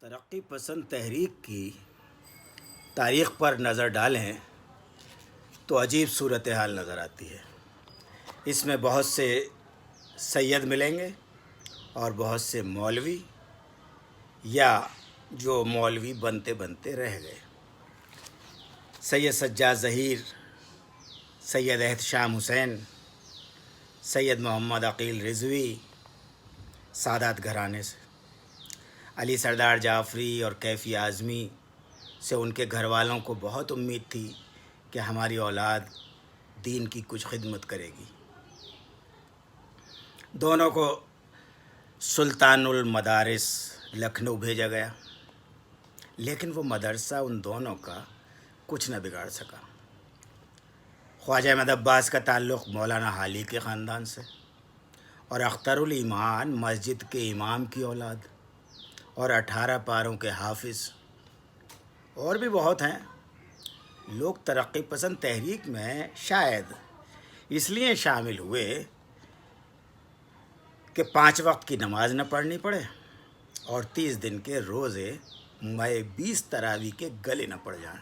ترقی پسند تحریک کی تاریخ پر نظر ڈالیں تو عجیب صورتحال نظر آتی ہے۔ اس میں بہت سے سید ملیں گے اور بہت سے مولوی یا جو مولوی بنتے بنتے رہ گئے۔ سید سجاد ظہیر، سید احتشام حسین، سید محمد عقیل رضوی سادات گھرانے سے، علی سردار جعفری اور کیفی اعظمی سے ان کے گھر والوں کو بہت امید تھی کہ ہماری اولاد دین کی کچھ خدمت کرے گی۔ دونوں کو سلطان المدارس لکھنؤ بھیجا گیا، لیکن وہ مدرسہ ان دونوں کا کچھ نہ بگاڑ سکا۔ خواجہ احمد عباس کا تعلق مولانا حالی کے خاندان سے، اور اختر الایمان مسجد کے امام کی اولاد اور 18 پاروں کے حافظ، اور بھی بہت ہیں۔ لوگ ترقی پسند تحریک میں شاید اس لیے شامل ہوئے کہ 5 وقت کی نماز نہ پڑھنی پڑے اور 30 دن کے روزے مئے 20 تراویح کے گلے نہ پڑ جائیں۔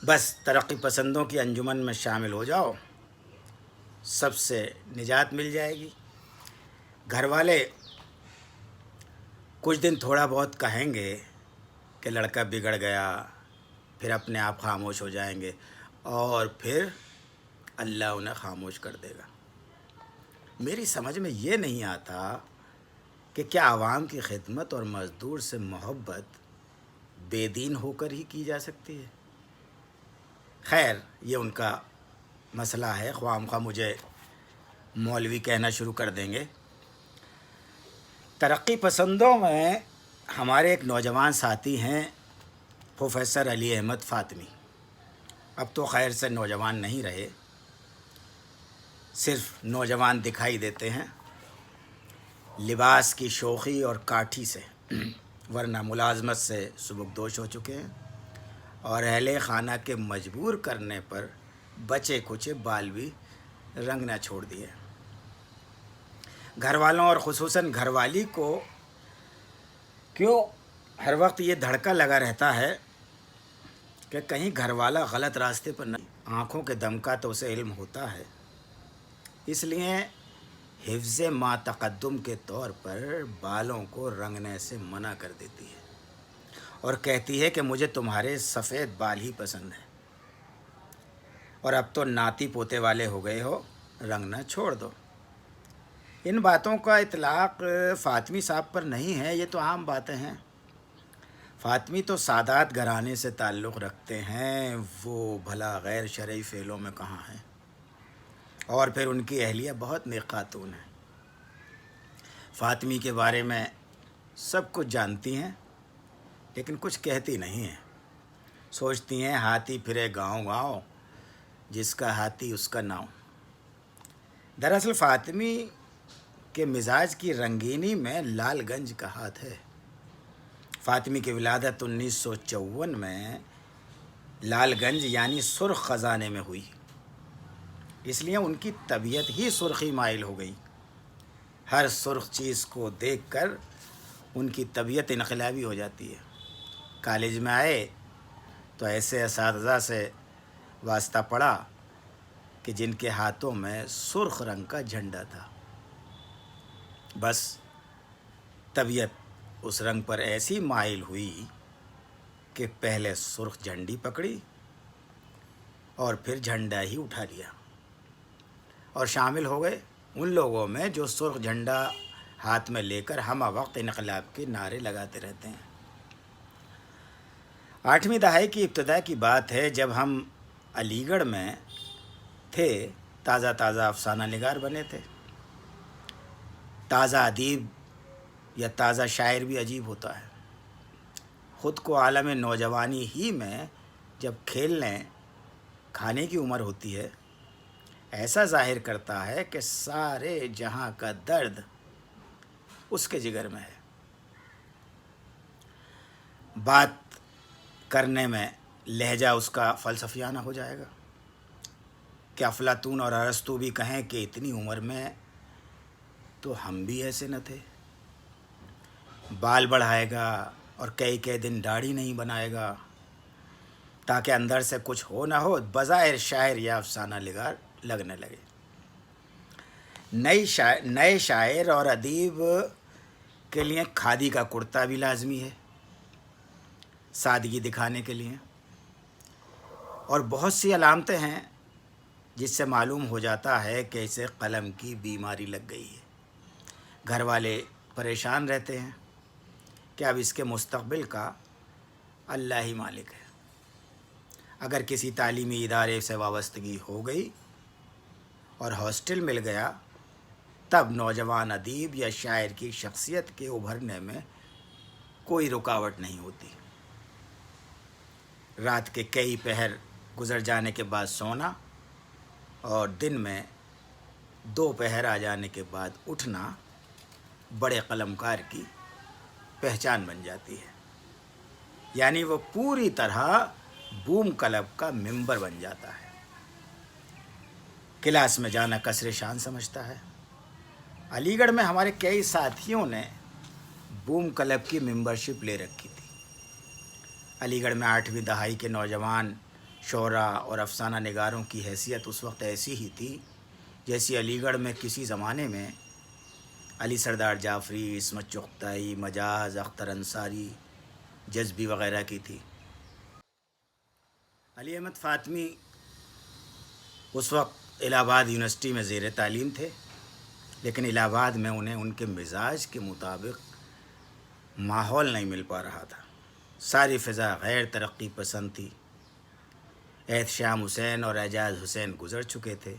بس ترقی پسندوں کی انجمن میں شامل ہو جاؤ، سب سے نجات مل جائے گی۔ گھر والے کچھ دن تھوڑا بہت کہیں گے کہ لڑکا بگڑ گیا، پھر اپنے آپ خاموش ہو جائیں گے، اور پھر اللہ انہیں خاموش کر دے گا۔ میری سمجھ میں یہ نہیں آتا کہ کیا عوام کی خدمت اور مزدور سے محبت بے دین ہو کر ہی کی جا سکتی ہے؟ خیر، یہ ان کا مسئلہ ہے، خواہ مخواہ مجھے مولوی کہنا شروع کر دیں گے۔ ترقی پسندوں میں ہمارے ایک نوجوان ساتھی ہیں، پروفیسر علی احمد فاطمی۔ اب تو خیر سے نوجوان نہیں رہے، صرف نوجوان دکھائی دیتے ہیں لباس کی شوخی اور کاٹھی سے، ورنہ ملازمت سے سبکدوش ہو چکے ہیں اور اہل خانہ کے مجبور کرنے پر بچے کچے بال بھی رنگنا چھوڑ دیے۔ گھر والوں اور خصوصاً گھر والی کو کیوں ہر وقت یہ دھڑکا لگا رہتا ہے کہ کہیں گھر والا غلط راستے پر نہ۔ آنکھوں کے دم کا تو اسے علم ہوتا ہے، اس لیے حفظ ما تقدم کے طور پر بالوں کو رنگنے سے منع کر دیتی ہے اور کہتی ہے کہ مجھے تمہارے سفید بال ہی پسند ہیں، اور اب تو ناتی پوتے والے ہو گئے ہو، رنگنا چھوڑ دو۔ ان باتوں کا اطلاق فاطمی صاحب پر نہیں ہے، یہ تو عام باتیں ہیں۔ فاطمی تو سادات گھرانے سے تعلق رکھتے ہیں، وہ بھلا غیر شرعی فعلوں میں کہاں ہیں؟ اور پھر ان کی اہلیہ بہت نیک خاتون ہے۔ فاطمی کے بارے میں سب کچھ جانتی ہیں، لیکن کچھ کہتی نہیں ہیں۔ سوچتی ہیں ہاتھی پھرے گاؤں گاؤں، جس کا ہاتھی اس کا ناؤ۔ دراصل فاطمی کے مزاج کی رنگینی میں لال گنج کا ہاتھ ہے۔ فاطمی کی ولادت 1954 میں لال گنج یعنی سرخ خزانے میں ہوئی، اس لیے ان کی طبیعت ہی سرخی مائل ہو گئی۔ ہر سرخ چیز کو دیکھ کر ان کی طبیعت انقلابی ہو جاتی ہے۔ کالج میں آئے تو ایسے اساتذہ سے واسطہ پڑا کہ جن کے ہاتھوں میں سرخ رنگ کا جھنڈا تھا۔ بس طبیعت اس رنگ پر ایسی مائل ہوئی کہ پہلے سرخ جھنڈی پکڑی اور پھر جھنڈا ہی اٹھا لیا، اور شامل ہو گئے ان لوگوں میں جو سرخ جھنڈا ہاتھ میں لے کر ہمہ وقت انقلاب کے نعرے لگاتے رہتے ہیں۔ 8ویں دہائی کی ابتدا کی بات ہے، جب ہم علی گڑھ میں تھے، تازہ تازہ افسانہ نگار بنے تھے۔ تازہ ادیب یا تازہ شاعر بھی عجیب ہوتا ہے، خود کو عالم نوجوانی ہی میں جب کھیلنے کھانے کی عمر ہوتی ہے، ایسا ظاہر کرتا ہے کہ سارے جہاں کا درد اس کے جگر میں ہے۔ بات کرنے میں لہجہ اس کا فلسفیانہ ہو جائے گا کہ افلاطون اور ارسطو بھی کہیں کہ اتنی عمر میں تو ہم بھی ایسے نہ تھے۔ بال بڑھائے گا اور کئی کئی دن داڑھی نہیں بنائے گا تاکہ اندر سے کچھ ہو نہ ہو، بظاہر شاعر یا افسانہ نگار لگنے لگے۔ نئے شاعر اور ادیب کے لیے کھادی کا کرتا بھی لازمی ہے، سادگی دکھانے کے لیے، اور بہت سی علامتیں ہیں جس سے معلوم ہو جاتا ہے کہ اسے قلم کی بیماری لگ گئی ہے۔ گھر والے پریشان رہتے ہیں کہ اب اس کے مستقبل کا اللہ ہی مالک ہے۔ اگر کسی تعلیمی ادارے سے وابستگی ہو گئی اور ہاسٹل مل گیا، تب نوجوان ادیب یا شاعر کی شخصیت کے ابھرنے میں کوئی رکاوٹ نہیں ہوتی۔ رات کے کئی پہر گزر جانے کے بعد سونا اور دن میں 2 پہر آ جانے کے بعد اٹھنا بڑے قلمکار کی پہچان بن جاتی ہے، یعنی وہ پوری طرح بوم کلب کا ممبر بن جاتا ہے۔ کلاس میں جانا کسر شان سمجھتا ہے۔ علی گڑھ میں ہمارے کئی ساتھیوں نے بوم کلب کی ممبرشپ لے رکھی تھی۔ علی گڑھ میں 8ویں دہائی کے نوجوان شعراء اور افسانہ نگاروں کی حیثیت اس وقت ایسی ہی تھی جیسی علی گڑھ میں کسی زمانے میں علی سردار جعفری، عصمت چغتائی، مجاز، اختر انصاری، جذبی وغیرہ کی تھی۔ علی احمد فاطمی اس وقت الہ آباد یونیورسٹی میں زیر تعلیم تھے، لیکن الہ آباد میں انہیں ان کے مزاج کے مطابق ماحول نہیں مل پا رہا تھا۔ ساری فضا غیر ترقی پسند تھی۔ احتشام حسین اور اعجاز حسین گزر چکے تھے،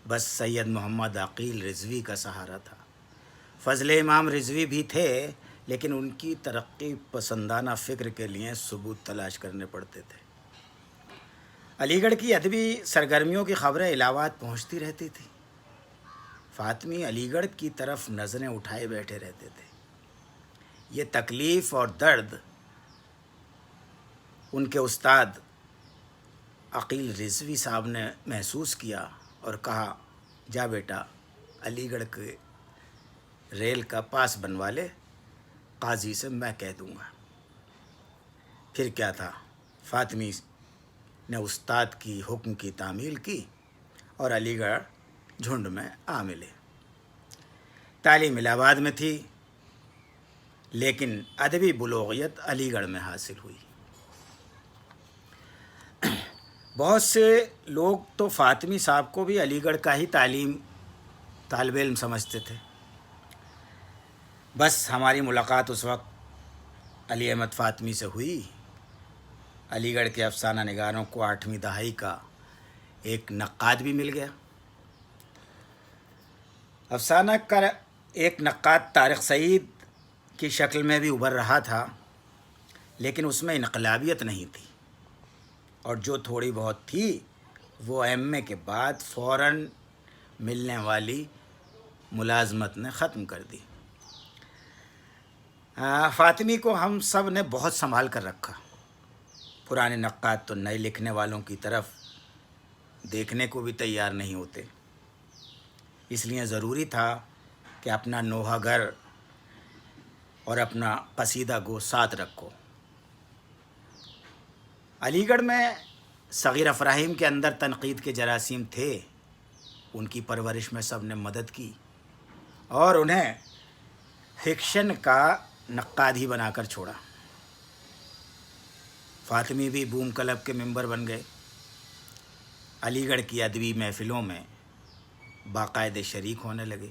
بس سید محمد عقیل رضوی کا سہارا تھا۔ فضل امام رضوی بھی تھے، لیکن ان کی ترقی پسندانہ فکر کے لیے ثبوت تلاش کرنے پڑتے تھے۔ علی گڑھ کی ادبی سرگرمیوں کی خبریں الہ آباد پہنچتی رہتی تھیں۔ فاطمی علی گڑھ کی طرف نظریں اٹھائے بیٹھے رہتے تھے۔ یہ تکلیف اور درد ان کے استاد عقیل رضوی صاحب نے محسوس کیا اور کہا، جا بیٹا علی گڑھ کے ریل کا پاس بنوا لے، قاضی سے میں کہہ دوں گا۔ پھر کیا تھا، فاطمی نے استاد کی حکم کی تعمیل کی اور علی گڑھ جھنڈ میں آ ملے۔ تعلیم الہ آباد میں تھی، لیکن ادبی بلوغیت علی گڑھ میں حاصل ہوئی۔ بہت سے لوگ تو فاطمی صاحب کو بھی علی گڑھ کا ہی طالب علم سمجھتے تھے۔ بس ہماری ملاقات اس وقت علی احمد فاطمی سے ہوئی۔ علی گڑھ کے افسانہ نگاروں کو 8ویں دہائی کا ایک نقاد بھی مل گیا۔ افسانہ کا ایک نقاد طارق سعید کی شکل میں بھی ابھر رہا تھا، لیکن اس میں انقلابیت نہیں تھی، اور جو تھوڑی بہت تھی وہ ایم اے کے بعد فوراً ملنے والی ملازمت نے ختم کر دی۔ فاطمی کو ہم سب نے بہت سنبھال کر رکھا۔ پرانے نقاد تو نئے لکھنے والوں کی طرف دیکھنے کو بھی تیار نہیں ہوتے، اس لیے ضروری تھا کہ اپنا نوحہ گر اور اپنا قصیدہ گو ساتھ رکھو۔ علی گڑھ میں صغیر افراہیم کے اندر تنقید کے جراثیم تھے، ان کی پرورش میں سب نے مدد کی اور انہیں فکشن کا نقاد ہی بنا کر چھوڑا۔ فاطمی بھی بوم کلب کے ممبر بن گئے۔ علی گڑھ کی ادبی محفلوں میں باقاعدہ شریک ہونے لگے۔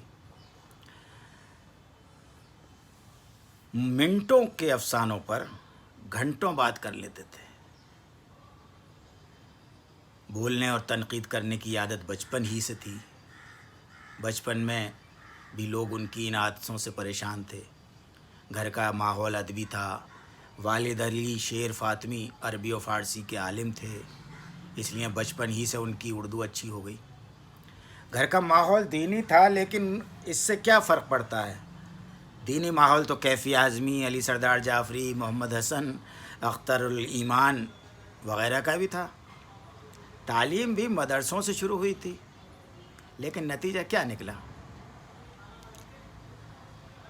منٹوں کے افسانوں پر گھنٹوں بات کر لیتے تھے۔ بولنے اور تنقید کرنے کی عادت بچپن ہی سے تھی۔ بچپن میں بھی لوگ ان کی ان عادتوں سے پریشان تھے۔ گھر کا ماحول ادبی تھا۔ والد علی شیر فاطمی عربی و فارسی کے عالم تھے، اس لیے بچپن ہی سے ان کی اردو اچھی ہو گئی۔ گھر کا ماحول دینی تھا، لیکن اس سے کیا فرق پڑتا ہے؟ دینی ماحول تو کیفی اعظمی، علی سردار جعفری، محمد حسن، اختر الایمان وغیرہ کا بھی تھا۔ تعلیم بھی مدرسوں سے شروع ہوئی تھی، لیکن نتیجہ کیا نکلا؟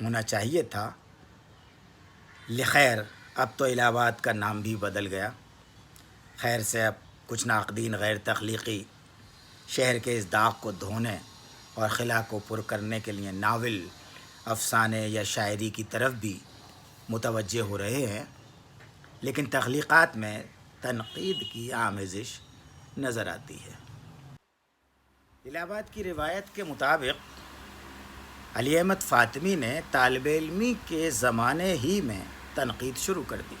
ہونا چاہیے تھا، لخیر اب تو الہ آباد کا نام بھی بدل گیا۔ خیر سے اب کچھ ناقدین غیر تخلیقی شہر کے اس داغ کو دھونے اور خلا کو پر کرنے کے لیے ناول، افسانے یا شاعری کی طرف بھی متوجہ ہو رہے ہیں، لیکن تخلیقات میں تنقید کی آمیزش نظر آتی ہے۔ الہ آباد کی روایت کے مطابق علی احمد فاطمی نے طالب علمی کے زمانے ہی میں تنقید شروع کر دی۔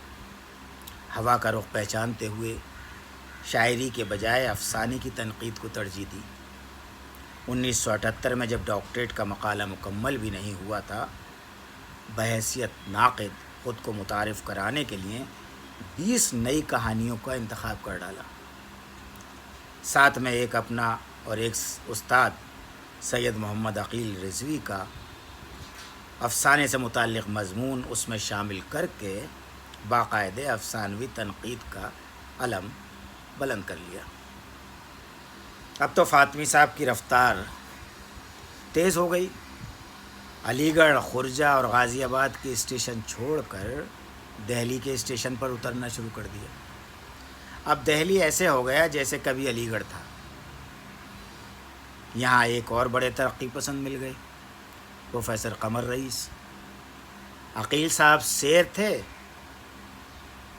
ہوا کا رخ پہچانتے ہوئے شاعری کے بجائے افسانے کی تنقید کو ترجیح دی۔ 1978 میں جب ڈاکٹریٹ کا مقالہ مکمل بھی نہیں ہوا تھا، بحیثیت ناقد خود کو متعارف کرانے کے لیے 20 نئی کہانیوں کا انتخاب کر ڈالا۔ ساتھ میں ایک اپنا اور ایک استاد سید محمد عقیل رضوی کا افسانے سے متعلق مضمون اس میں شامل کر کے باقاعدہ افسانوی تنقید کا علم بلند کر لیا۔ اب تو فاطمی صاحب کی رفتار تیز ہو گئی۔ علی گڑھ، خرجہ اور غازی آباد کے اسٹیشن چھوڑ کر دہلی کے اسٹیشن پر اترنا شروع کر دیا۔ اب دہلی ایسے ہو گیا جیسے کبھی علی گڑھ تھا۔ یہاں ایک اور بڑے ترقی پسند مل گئے، پروفیسر قمر رئیس۔ عقیل صاحب سیر تھے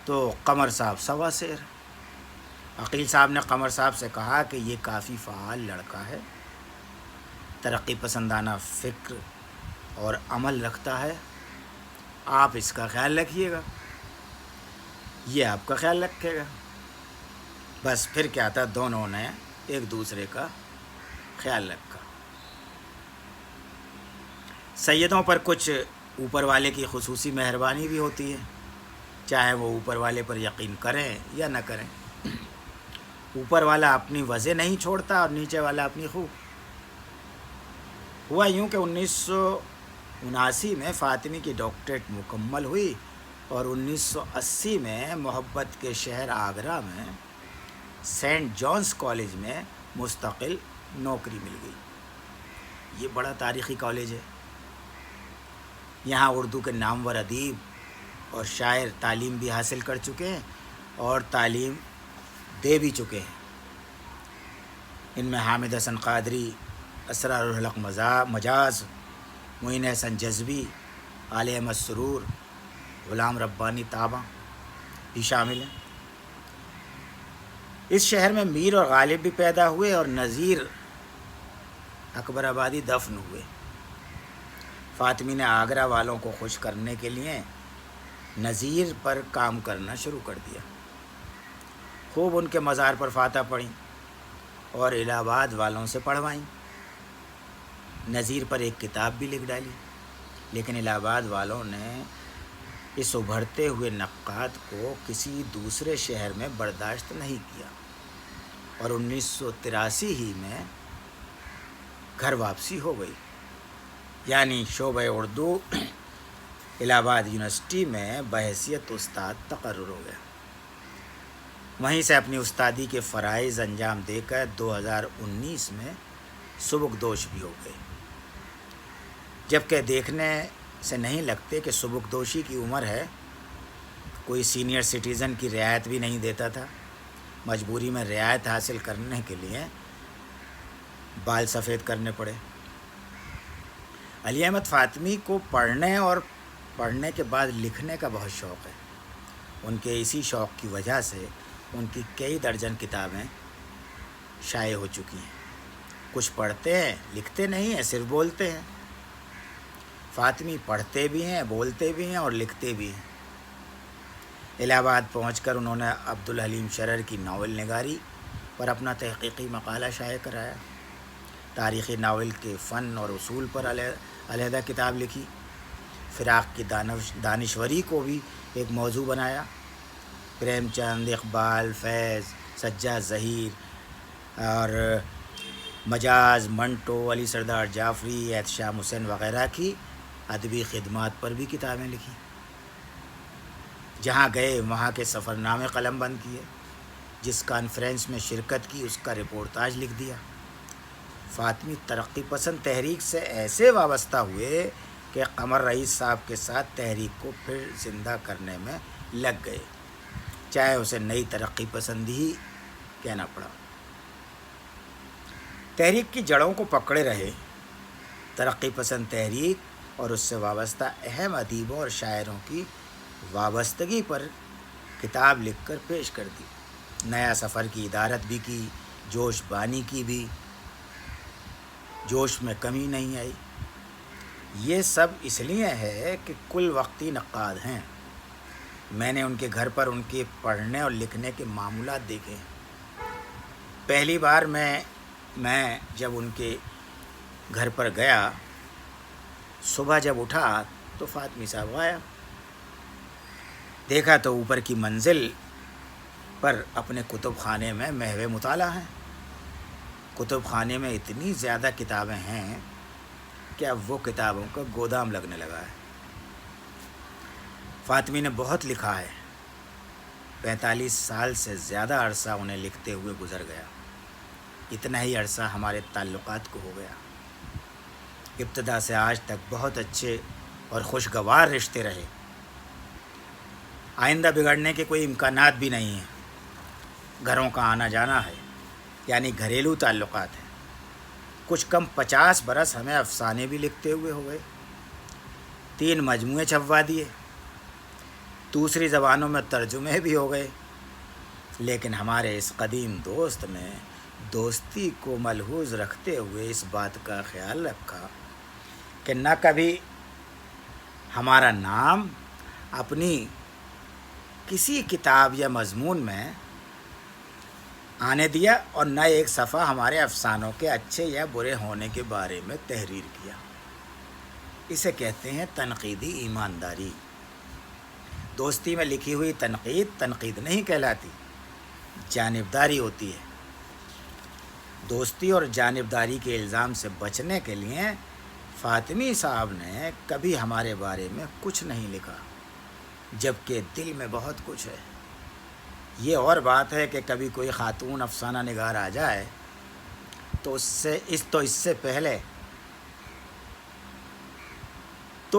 تو قمر صاحب سوا سیر۔ عقیل صاحب نے قمر صاحب سے کہا کہ یہ کافی فعال لڑکا ہے، ترقی پسندانہ فکر اور عمل رکھتا ہے، آپ اس کا خیال رکھیے گا، یہ آپ کا خیال رکھے گا۔ بس پھر کیا تھا، دونوں نے ایک دوسرے کا خیال رکھا۔ سیدوں پر کچھ اوپر والے کی خصوصی مہربانی بھی ہوتی ہے، چاہے وہ اوپر والے پر یقین کریں یا نہ کریں۔ اوپر والا اپنی وجہ نہیں چھوڑتا اور نیچے والا اپنی خوب۔ ہوا یوں کہ 1979 میں فاطمی کی ڈاکٹریٹ مکمل ہوئی اور 1980 میں محبت کے شہر آگرہ میں سینٹ جانس کالج میں مستقل نوکری مل گئی۔ یہ بڑا تاریخی کالج ہے۔ یہاں اردو کے نامور ادیب اور شاعر تعلیم بھی حاصل کر چکے ہیں اور تعلیم دے بھی چکے ہیں۔ ان میں حامد حسن قادری، اسرار الحق مجاز، معین حسن جذبی، علی احمد سرور، غلام ربانی طابہ بھی شامل ہیں۔ اس شہر میں میر اور غالب بھی پیدا ہوئے اور نذیر اکبر آبادی دفن ہوئے۔ فاطمی نے آگرہ والوں کو خوش کرنے کے لیے نذیر پر کام کرنا شروع کر دیا۔ خوب ان کے مزار پر فاتح پڑھیں اور الہ آباد والوں سے پڑھوائیں۔ نذیر پر ایک کتاب بھی لکھ ڈالی، لیکن الہ آباد والوں نے اس ابھرتے ہوئے نقاد کو کسی دوسرے شہر میں برداشت نہیں کیا اور 1983 ہی میں گھر واپسی ہو گئی، یعنی شعبہ اردو الہ آباد یونیورسٹی میں بحیثیت استاد تقرر ہو گیا۔ وہیں سے اپنی استادی کے فرائض انجام دے کر 2019 میں سبکدوش بھی ہو گئے، جبکہ دیکھنے سے نہیں لگتے کہ سبکدوشی کی عمر ہے۔ کوئی سینئر سٹیزن کی رعایت بھی نہیں دیتا تھا، مجبوری میں رعایت حاصل کرنے کے لیے بال سفید کرنے پڑے۔ علی احمد فاطمی کو پڑھنے اور پڑھنے کے بعد لکھنے کا بہت شوق ہے۔ ان کے اسی شوق کی وجہ سے ان کی کئی درجن کتابیں شائع ہو چکی ہیں۔ کچھ پڑھتے ہیں، لکھتے نہیں ہیں، صرف بولتے ہیں۔ فاطمی پڑھتے بھی ہیں، بولتے بھی ہیں اور لکھتے بھی ہیں۔ الہ آباد پہنچ کر انہوں نے عبدالحلیم شرر کی ناول نگاری پر اپنا تحقیقی مقالہ شائع کرایا۔ تاریخی ناول کے فن اور اصول پر علیحدہ کتاب لکھی۔ فراق کی دانشوری کو بھی ایک موضوع بنایا۔ پریم چند، اقبال، فیض، سجاد ظہیر اور مجاز، منٹو، علی سردار جعفری، احتشام حسین وغیرہ کی ادبی خدمات پر بھی کتابیں لکھی۔ جہاں گئے وہاں کے سفر نامے قلم بند کیے، جس کانفرنس میں شرکت کی اس کا رپورتاج لکھ دیا۔ فاطمی ترقی پسند تحریک سے ایسے وابستہ ہوئے کہ قمر رئیس صاحب کے ساتھ تحریک کو پھر زندہ کرنے میں لگ گئے، چاہے اسے نئی ترقی پسندی ہی کہنا پڑا۔ تحریک کی جڑوں کو پکڑے رہے، ترقی پسند تحریک اور اس سے وابستہ اہم ادیبوں اور شاعروں کی وابستگی پر کتاب لکھ کر پیش کر دی، نیا سفر کی ادارت بھی کی، جوش بانی کی بھی، جوش میں کمی نہیں آئی۔ یہ سب اس لیے ہے کہ کل وقتی نقاد ہیں، میں نے ان کے گھر پر ان کے پڑھنے اور لکھنے کے معمولات دیکھے ہیں۔ پہلی بار میں جب ان کے گھر پر گیا، صبح جب اٹھا تو فاطمی صاحب غائب، دیکھا تو اوپر کی منزل پر اپنے کتب خانے میں محو مطالعہ ہیں۔ کتب خانے میں اتنی زیادہ کتابیں ہیں کہ اب وہ کتابوں کا گودام لگنے لگا ہے۔ فاطمی نے بہت لکھا ہے، 45 سال سے زیادہ عرصہ انہیں لکھتے ہوئے گزر گیا، اتنا ہی عرصہ ہمارے تعلقات کو ہو گیا۔ ابتدا سے آج تک بہت اچھے اور خوشگوار رشتے رہے، آئندہ بگڑنے کے کوئی امکانات بھی نہیں ہیں۔ گھروں کا آنا جانا ہے، یعنی گھریلو تعلقات ہیں۔ کچھ کم 50 برس ہمیں افسانے بھی لکھتے ہوئے ہو گئے، 3 مجموعے چھپوا دیے، دوسری زبانوں میں ترجمے بھی ہو گئے، لیکن ہمارے اس قدیم دوست نے دوستی کو ملحوظ رکھتے ہوئے اس بات کا خیال رکھا کہ نہ کبھی ہمارا نام اپنی کسی کتاب یا مضمون میں آنے دیا اور نہ ایک صفحہ ہمارے افسانوں کے اچھے یا برے ہونے کے بارے میں تحریر کیا۔ اسے کہتے ہیں تنقیدی ایمانداری۔ دوستی میں لکھی ہوئی تنقید نہیں کہلاتی، جانبداری ہوتی ہے۔ دوستی اور جانبداری کے الزام سے بچنے کے لیے فاطمی صاحب نے کبھی ہمارے بارے میں کچھ نہیں لکھا، جبکہ دل میں بہت کچھ ہے۔ یہ اور بات ہے کہ کبھی کوئی خاتون افسانہ نگار آ جائے تو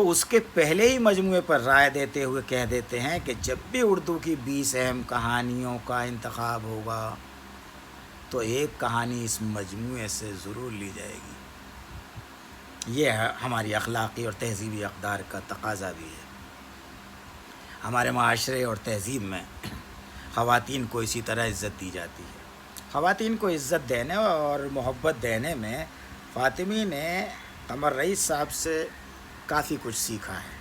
اس کے پہلے ہی مجموعے پر رائے دیتے ہوئے کہہ دیتے ہیں کہ جب بھی اردو کی 20 اہم کہانیوں کا انتخاب ہوگا تو ایک کہانی اس مجموعے سے ضرور لی جائے گی۔ یہ ہماری اخلاقی اور تہذیبی اقدار کا تقاضا بھی ہے۔ ہمارے معاشرے اور تہذیب میں خواتین کو اسی طرح عزت دی جاتی ہے۔ خواتین کو عزت دینے اور محبت دینے میں فاطمی نے قمر رئیس صاحب سے کافی کچھ سیکھا ہے۔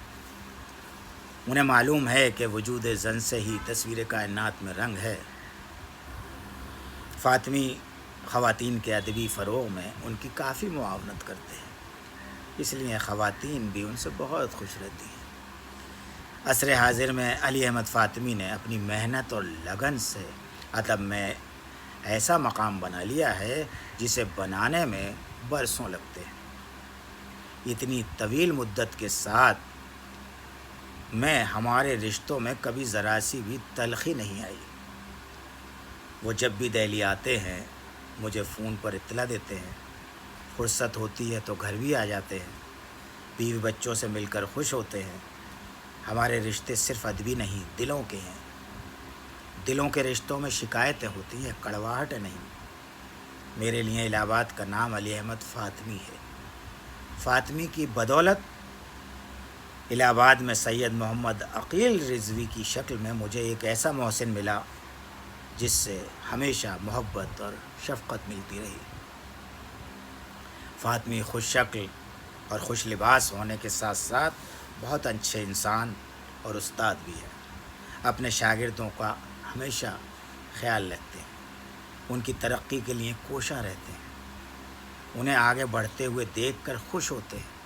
انہیں معلوم ہے کہ وجود زن سے ہی تصویر کائنات میں رنگ ہے۔ فاطمی خواتین کے ادبی فروغ میں ان کی کافی معاونت کرتے ہیں، اس لیے خواتین بھی ان سے بہت خوش رہتی ہیں۔ عصر حاضر میں علی احمد فاطمی نے اپنی محنت اور لگن سے ادب میں ایسا مقام بنا لیا ہے جسے بنانے میں برسوں لگتے ہیں۔ اتنی طویل مدت کے ساتھ میں ہمارے رشتوں میں کبھی ذرا سی بھی تلخی نہیں آئی۔ وہ جب بھی دہلی آتے ہیں مجھے فون پر اطلاع دیتے ہیں، فرصت ہوتی ہے تو گھر بھی آ جاتے ہیں، بیوی بچوں سے مل کر خوش ہوتے ہیں۔ ہمارے رشتے صرف ادبی نہیں، دلوں کے ہیں۔ دلوں کے رشتوں میں شکایتیں ہوتی ہیں، کڑواہٹ نہیں۔ میرے لیے الہ آباد کا نام علی احمد فاطمی ہے۔ فاطمی کی بدولت الہ آباد میں سید محمد عقیل رضوی کی شکل میں مجھے ایک ایسا محسن ملا جس سے ہمیشہ محبت اور شفقت ملتی رہی۔ فاطمی خوش شکل اور خوش لباس ہونے کے ساتھ ساتھ بہت اچھے انسان اور استاد بھی ہیں۔ اپنے شاگردوں کا ہمیشہ خیال رکھتے ہیں، ان کی ترقی کے لیے کوشاں رہتے ہیں، انہیں آگے بڑھتے ہوئے دیکھ کر خوش ہوتے ہیں۔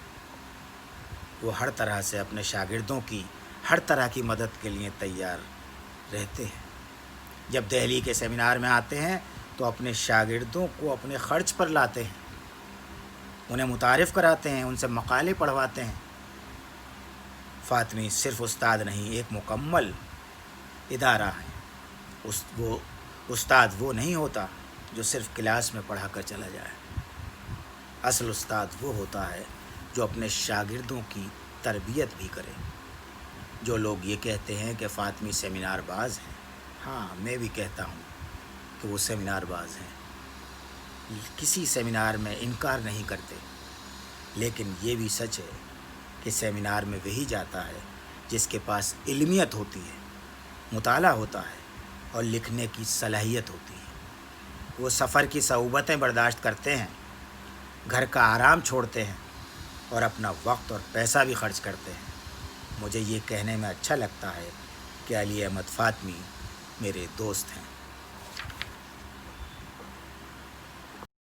وہ ہر طرح سے اپنے شاگردوں کی ہر طرح کی مدد کے لیے تیار رہتے ہیں۔ جب دہلی کے سیمینار میں آتے ہیں تو اپنے شاگردوں کو اپنے خرچ پر لاتے ہیں، انہیں متعارف کراتے ہیں، ان سے مقالے پڑھواتے ہیں۔ فاطمی صرف استاد نہیں، ایک مکمل ادارہ ہے۔ وہ استاد وہ نہیں ہوتا جو صرف کلاس میں پڑھا کر چلا جائے۔ اصل استاد وہ ہوتا ہے جو اپنے شاگردوں کی تربیت بھی کرے۔ جو لوگ یہ کہتے ہیں کہ فاطمی سیمینار باز ہیں، ہاں میں بھی کہتا ہوں کہ وہ سیمینار باز ہیں، کسی سیمینار میں انکار نہیں کرتے، لیکن یہ بھی سچ ہے کہ سیمینار میں وہی جاتا ہے جس کے پاس علمیت ہوتی ہے، مطالعہ ہوتا ہے اور لکھنے کی صلاحیت ہوتی ہے۔ وہ سفر کی صعوبتیں برداشت کرتے ہیں، گھر کا آرام چھوڑتے ہیں اور اپنا وقت اور پیسہ بھی خرچ کرتے ہیں۔ مجھے یہ کہنے میں اچھا لگتا ہے کہ علی احمد فاطمی میرے دوست ہیں۔